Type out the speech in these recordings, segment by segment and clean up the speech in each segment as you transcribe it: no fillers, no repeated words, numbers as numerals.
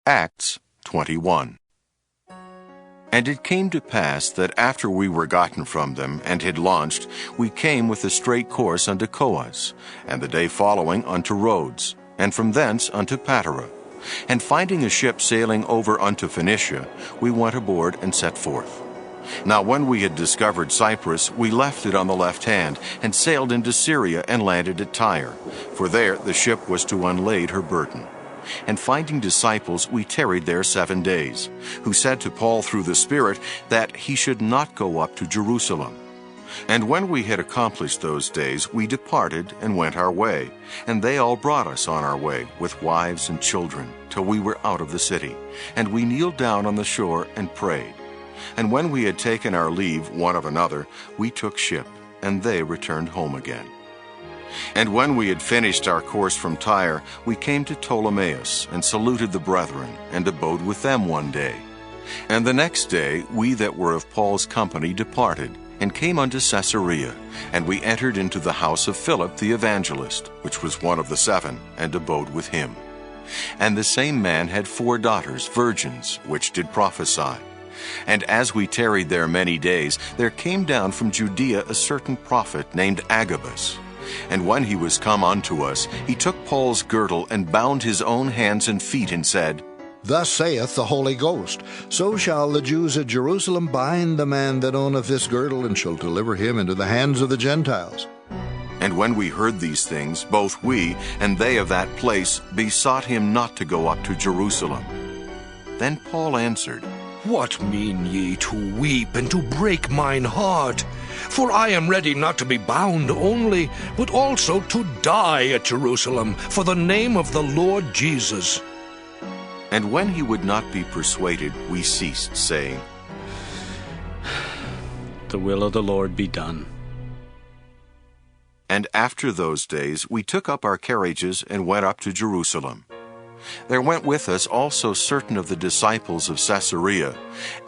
Acts 21. And it came to pass that after we were gotten from them, and had launched, we came with a straight course unto Coos, and the day following unto Rhodes, and from thence unto Patara. And finding a ship sailing over unto Phoenicia, we went aboard and set forth. Now when we had discovered Cyprus, we left it on the left hand, and sailed into Syria, and landed at Tyre, for there the ship was to unlade her burden. And finding disciples, we tarried there 7 days, who said to Paul through the Spirit that he should not go up to Jerusalem. And when we had accomplished those days, we departed and went our way, and they all brought us on our way, with wives and children, till we were out of the city. And we kneeled down on the shore and prayed. And when we had taken our leave one of another, we took ship, and they returned home again. And when we had finished our course from Tyre, we came to Ptolemais, and saluted the brethren, and abode with them 1 day. And the next day we that were of Paul's company departed, and came unto Caesarea, and we entered into the house of Philip the evangelist, which was one of the 7, and abode with him. And the same man had 4 daughters, virgins, which did prophesy. And as we tarried there many days, there came down from Judea a certain prophet named Agabus. And when he was come unto us, he took Paul's girdle, and bound his own hands and feet, and said, Thus saith the Holy Ghost, So shall the Jews at Jerusalem bind the man that owneth this girdle, and shall deliver him into the hands of the Gentiles. And when we heard these things, both we and they of that place besought him not to go up to Jerusalem. Then Paul answered, What mean ye to weep and to break mine heart? For I am ready not to be bound only, but also to die at Jerusalem for the name of the Lord Jesus. And when he would not be persuaded, we ceased, saying, The will of the Lord be done. And after those days we took up our carriages and went up to Jerusalem. There went with us also certain of the disciples of Caesarea,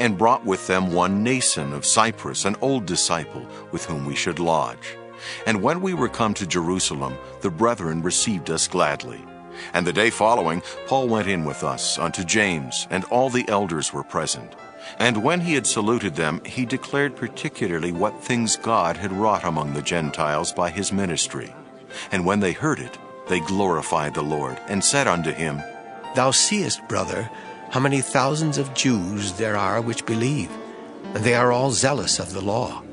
and brought with them one Nason of Cyprus, an old disciple, with whom we should lodge. And when we were come to Jerusalem, the brethren received us gladly. And the day following, Paul went in with us unto James, and all the elders were present. And when he had saluted them, he declared particularly what things God had wrought among the Gentiles by his ministry. And when they heard it, they glorified the Lord, and said unto him, Thou seest, brother, how many thousands of Jews there are which believe, and they are all zealous of the law.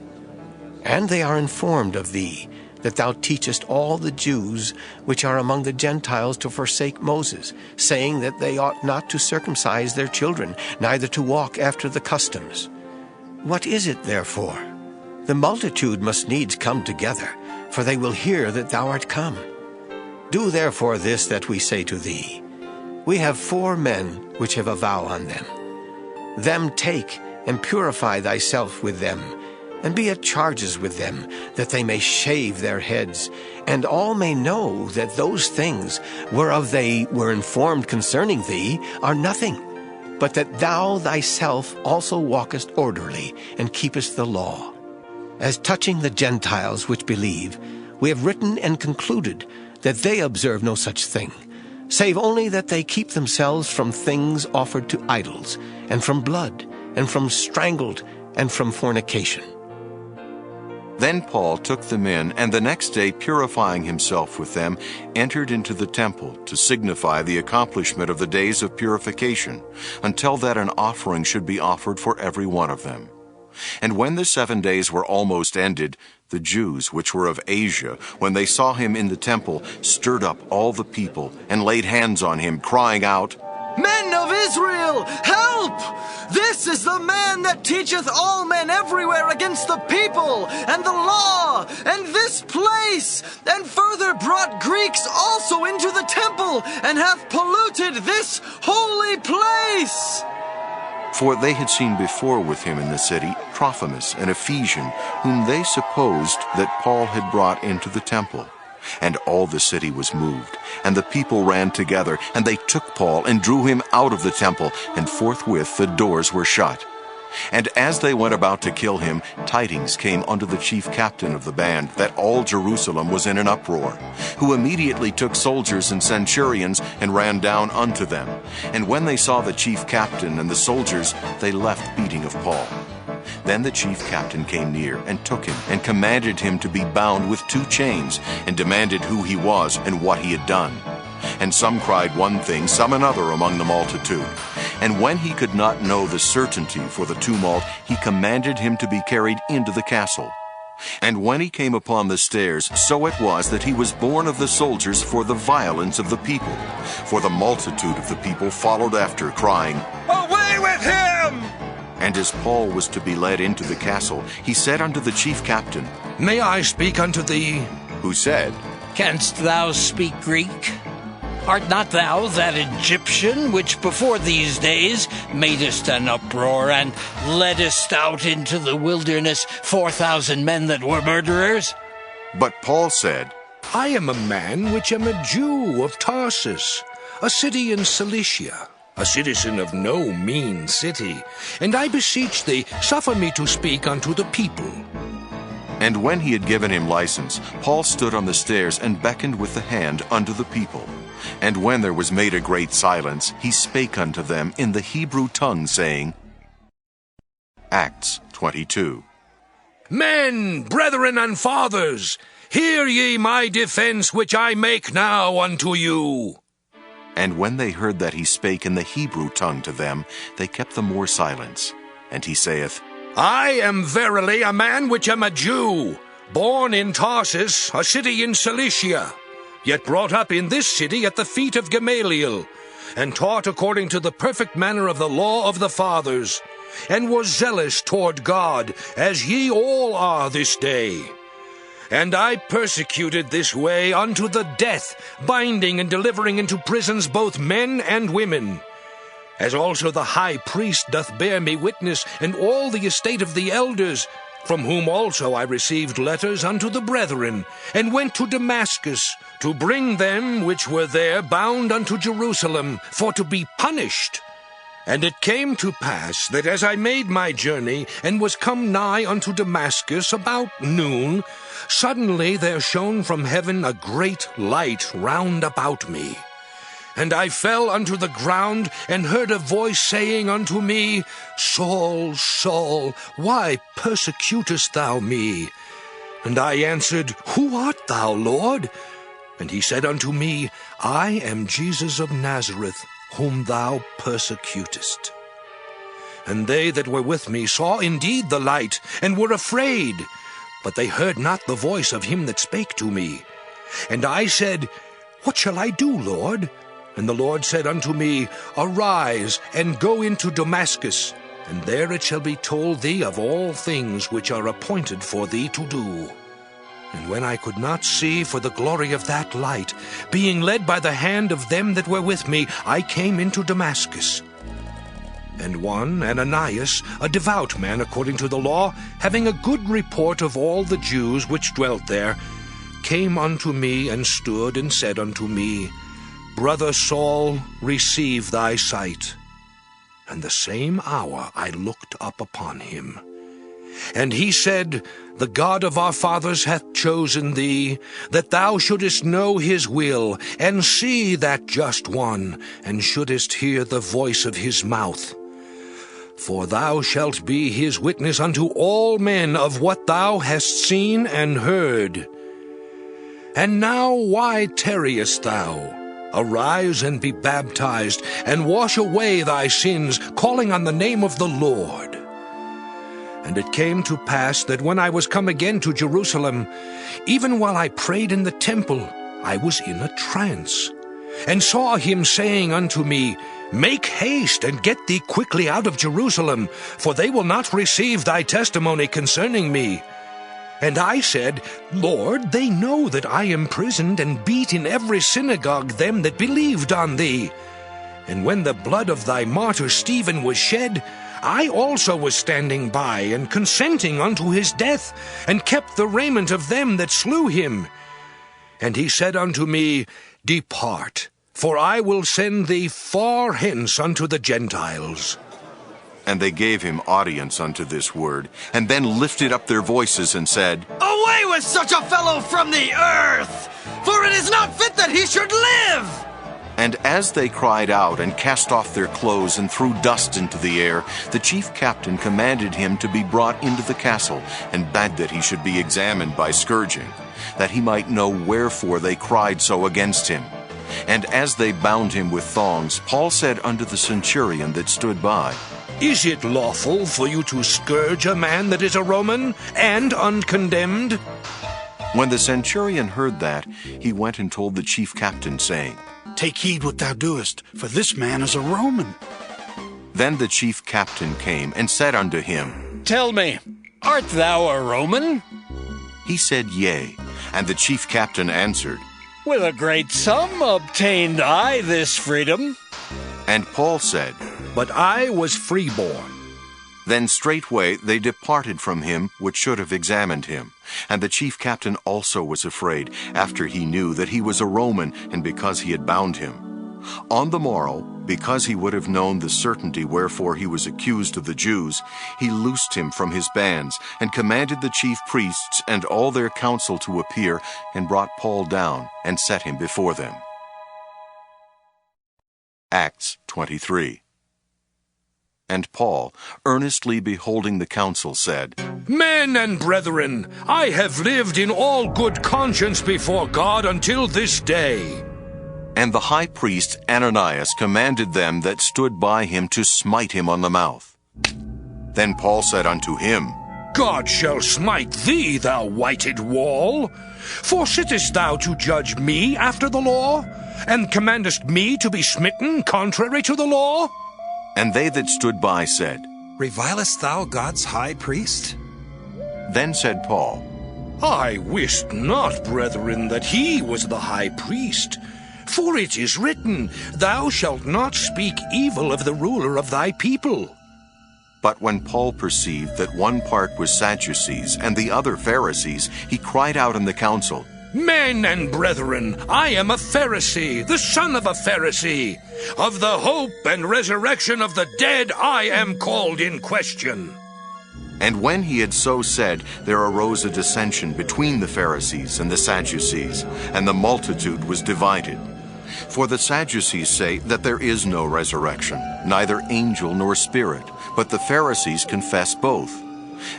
And they are informed of thee, that thou teachest all the Jews which are among the Gentiles to forsake Moses, saying that they ought not to circumcise their children, neither to walk after the customs. What is it, therefore? The multitude must needs come together, for they will hear that thou art come. Do therefore this that we say to thee. We have 4 men which have a vow on them. Them take, and purify thyself with them, and be at charges with them, that they may shave their heads, and all may know that those things whereof they were informed concerning thee are nothing, but that thou thyself also walkest orderly, and keepest the law. As touching the Gentiles which believe, we have written and concluded that they observe no such thing, save only that they keep themselves from things offered to idols, and from blood, and from strangled, and from fornication. Then Paul took them in, and the next day, purifying himself with them, entered into the temple to signify the accomplishment of the days of purification, until that an offering should be offered for every one of them. And when the 7 days were almost ended, the Jews which were of Asia, when they saw him in the temple, stirred up all the people, and laid hands on him, crying out, Men of Israel, help! This is the man that teacheth all men everywhere against the people, and the law, and this place, and further brought Greeks also into the temple, and hath polluted this holy place. For they had seen before with him in the city Trophimus, an Ephesian, whom they supposed that Paul had brought into the temple. And all the city was moved, and the people ran together, and they took Paul and drew him out of the temple, and forthwith the doors were shut. And as they went about to kill him, tidings came unto the chief captain of the band that all Jerusalem was in an uproar, who immediately took soldiers and centurions and ran down unto them. And when they saw the chief captain and the soldiers, they left beating of Paul. Then the chief captain came near and took him and commanded him to be bound with 2 chains, and demanded who he was and what he had done. And some cried one thing, some another among the multitude. And when he could not know the certainty for the tumult, he commanded him to be carried into the castle. And when he came upon the stairs, so it was that he was borne of the soldiers for the violence of the people. For the multitude of the people followed after, crying, Away with him! And as Paul was to be led into the castle, he said unto the chief captain, May I speak unto thee? who said, Canst thou speak Greek? Art not thou that Egyptian which before these days madest an uproar, and leddest out into the wilderness 4,000 men that were murderers? But Paul said, I am a man which am a Jew of Tarsus, a city in Cilicia, a citizen of no mean city. And I beseech thee, suffer me to speak unto the people. And when he had given him license, Paul stood on the stairs and beckoned with the hand unto the people. And when there was made a great silence, he spake unto them in the Hebrew tongue, saying, Acts 22. Men, brethren, and fathers, hear ye my defense which I make now unto you. And when they heard that he spake in the Hebrew tongue to them, they kept the more silence. And he saith, I am verily a man which am a Jew, born in Tarsus, a city in Cilicia, yet brought up in this city at the feet of Gamaliel, and taught according to the perfect manner of the law of the fathers, and was zealous toward God, as ye all are this day. And I persecuted this way unto the death, binding and delivering into prisons both men and women. As also the high priest doth bear me witness, and all the estate of the elders, from whom also I received letters unto the brethren, and went to Damascus, to bring them which were there bound unto Jerusalem, for to be punished. And it came to pass that as I made my journey, and was come nigh unto Damascus about noon, suddenly there shone from heaven a great light round about me. And I fell unto the ground, and heard a voice saying unto me, Saul, Saul, why persecutest thou me? And I answered, Who art thou, Lord? And he said unto me, I am Jesus of Nazareth, whom thou persecutest. And they that were with me saw indeed the light, and were afraid, but they heard not the voice of him that spake to me. And I said, What shall I do, Lord? And the Lord said unto me, Arise, and go into Damascus, and there it shall be told thee of all things which are appointed for thee to do. And when I could not see for the glory of that light, being led by the hand of them that were with me, I came into Damascus. And one, Ananias, a devout man according to the law, having a good report of all the Jews which dwelt there, came unto me and stood and said unto me, Brother Saul, receive thy sight. And the same hour I looked up upon him. And he said, The God of our fathers hath chosen thee, that thou shouldest know his will, and see that just one, and shouldest hear the voice of his mouth. For thou shalt be his witness unto all men of what thou hast seen and heard. And now why tarriest thou? Arise and be baptized, and wash away thy sins, calling on the name of the Lord. And it came to pass that when I was come again to Jerusalem, even while I prayed in the temple, I was in a trance, and saw him saying unto me, Make haste, and get thee quickly out of Jerusalem, for they will not receive thy testimony concerning me. And I said, Lord, they know that I imprisoned and beat in every synagogue them that believed on thee. And when the blood of thy martyr Stephen was shed, I also was standing by, and consenting unto his death, and kept the raiment of them that slew him. And he said unto me, Depart, for I will send thee far hence unto the Gentiles. And they gave him audience unto this word, and then lifted up their voices and said, Away with such a fellow from the earth! For it is not fit that he should live! And as they cried out and cast off their clothes and threw dust into the air, the chief captain commanded him to be brought into the castle, and bade that he should be examined by scourging, that he might know wherefore they cried so against him. And as they bound him with thongs, Paul said unto the centurion that stood by, Is it lawful for you to scourge a man that is a Roman, and uncondemned? When the centurion heard that, he went and told the chief captain, saying, Take heed what thou doest, for this man is a Roman. Then the chief captain came and said unto him, Tell me, art thou a Roman? He said, Yea. And the chief captain answered, With a great sum obtained I this freedom. And Paul said, But I was freeborn. Then straightway they departed from him which should have examined him. And the chief captain also was afraid, after he knew that he was a Roman, and because he had bound him. On the morrow, because he would have known the certainty wherefore he was accused of the Jews, he loosed him from his bands, and commanded the chief priests and all their council to appear, and brought Paul down, and set him before them. Acts 23. And Paul, earnestly beholding the council, said, Men and brethren, I have lived in all good conscience before God until this day. And the high priest Ananias commanded them that stood by him to smite him on the mouth. Then Paul said unto him, God shall smite thee, thou whited wall. For sittest thou to judge me after the law, and commandest me to be smitten contrary to the law? And they that stood by said, Revilest thou God's high priest? Then said Paul, I wist not, brethren, that he was the high priest. For it is written, Thou shalt not speak evil of the ruler of thy people. But when Paul perceived that one part was Sadducees and the other Pharisees, he cried out in the council, Men and brethren, I am a Pharisee, the son of a Pharisee. Of the hope and resurrection of the dead I am called in question. And when he had so said, there arose a dissension between the Pharisees and the Sadducees, and the multitude was divided. For the Sadducees say that there is no resurrection, neither angel nor spirit, but the Pharisees confess both.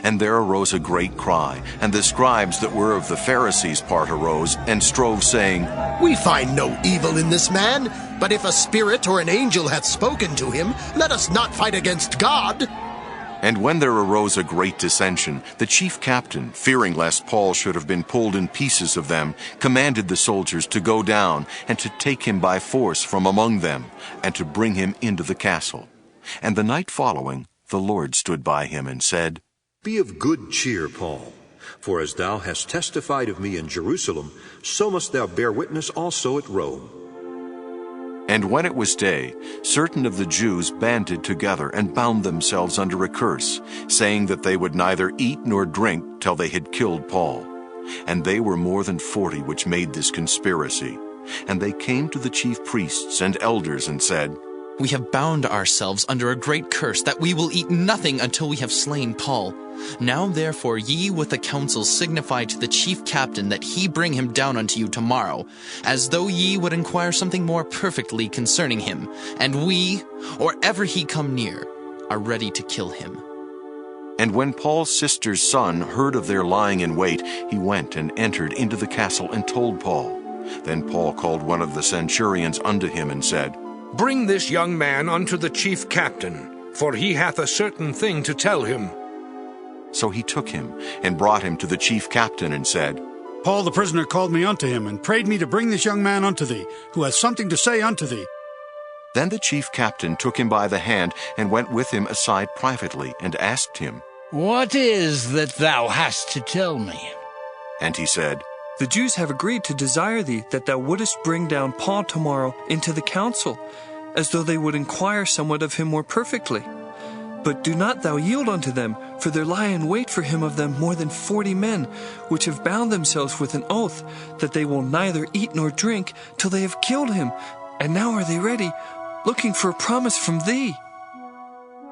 And there arose a great cry, and the scribes that were of the Pharisees' part arose, and strove, saying, We find no evil in this man, but if a spirit or an angel hath spoken to him, let us not fight against God. And when there arose a great dissension, the chief captain, fearing lest Paul should have been pulled in pieces of them, commanded the soldiers to go down, and to take him by force from among them, and to bring him into the castle. And the night following, the Lord stood by him, and said, Be of good cheer, Paul, for as thou hast testified of me in Jerusalem, so must thou bear witness also at Rome. And when it was day, certain of the Jews banded together and bound themselves under a curse, saying that they would neither eat nor drink till they had killed Paul. And they were more than 40 which made this conspiracy. And they came to the chief priests and elders and said, We have bound ourselves under a great curse, that we will eat nothing until we have slain Paul. Now therefore ye with the council signify to the chief captain that he bring him down unto you tomorrow, as though ye would inquire something more perfectly concerning him. And we, or ever he come near, are ready to kill him. And when Paul's sister's son heard of their lying in wait, he went and entered into the castle and told Paul. Then Paul called one of the centurions unto him and said, Bring this young man unto the chief captain, for he hath a certain thing to tell him. So he took him and brought him to the chief captain and said, Paul the prisoner called me unto him, and prayed me to bring this young man unto thee, who has something to say unto thee. Then the chief captain took him by the hand and went with him aside privately and asked him, What is that thou hast to tell me? And he said, The Jews have agreed to desire thee that thou wouldest bring down Paul tomorrow into the council, as though they would inquire somewhat of him more perfectly. But do not thou yield unto them, for there lie in wait for him of them more than 40 men, which have bound themselves with an oath, that they will neither eat nor drink till they have killed him. And now are they ready, looking for a promise from thee.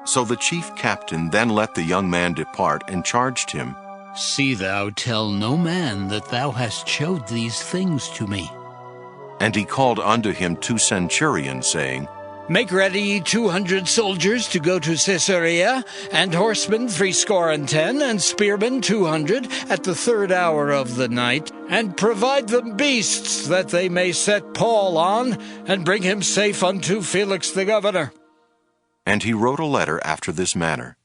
So the chief captain then let the young man depart and charged him, See thou tell no man that thou hast showed these things to me. And he called unto him 2 centurions, saying, Make ready 200 soldiers to go to Caesarea, and horsemen 70, and spearmen 200, at the 3rd hour of the night, and provide them beasts, that they may set Paul on, and bring him safe unto Felix the governor. And he wrote a letter after this manner.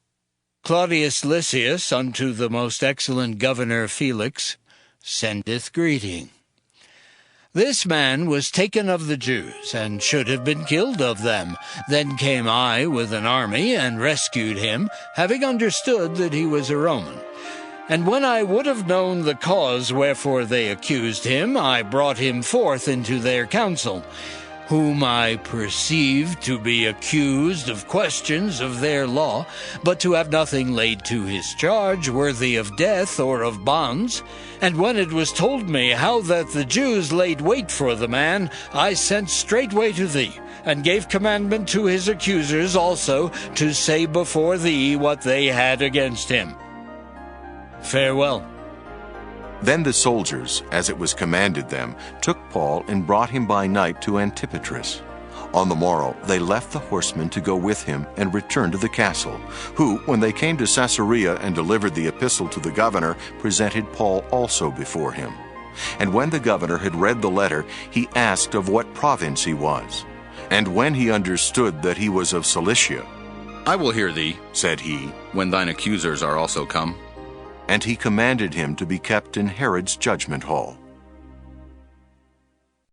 Claudius Lysias unto the most excellent governor Felix sendeth greeting. This man was taken of the Jews, and should have been killed of them. Then came I with an army, and rescued him, having understood that he was a Roman. And when I would have known the cause wherefore they accused him, I brought him forth into their council, whom I perceived to be accused of questions of their law, but to have nothing laid to his charge worthy of death or of bonds. And when it was told me how that the Jews laid wait for the man, I sent straightway to thee, and gave commandment to his accusers also to say before thee what they had against him. Farewell. Then the soldiers, as it was commanded them, took Paul and brought him by night to Antipatris. On the morrow they left the horsemen to go with him and returned to the castle, who, when they came to Caesarea and delivered the epistle to the governor, presented Paul also before him. And when the governor had read the letter, he asked of what province he was. And when he understood that he was of Cilicia, I will hear thee, said he, when thine accusers are also come. and he commanded him to be kept in Herod's judgment hall.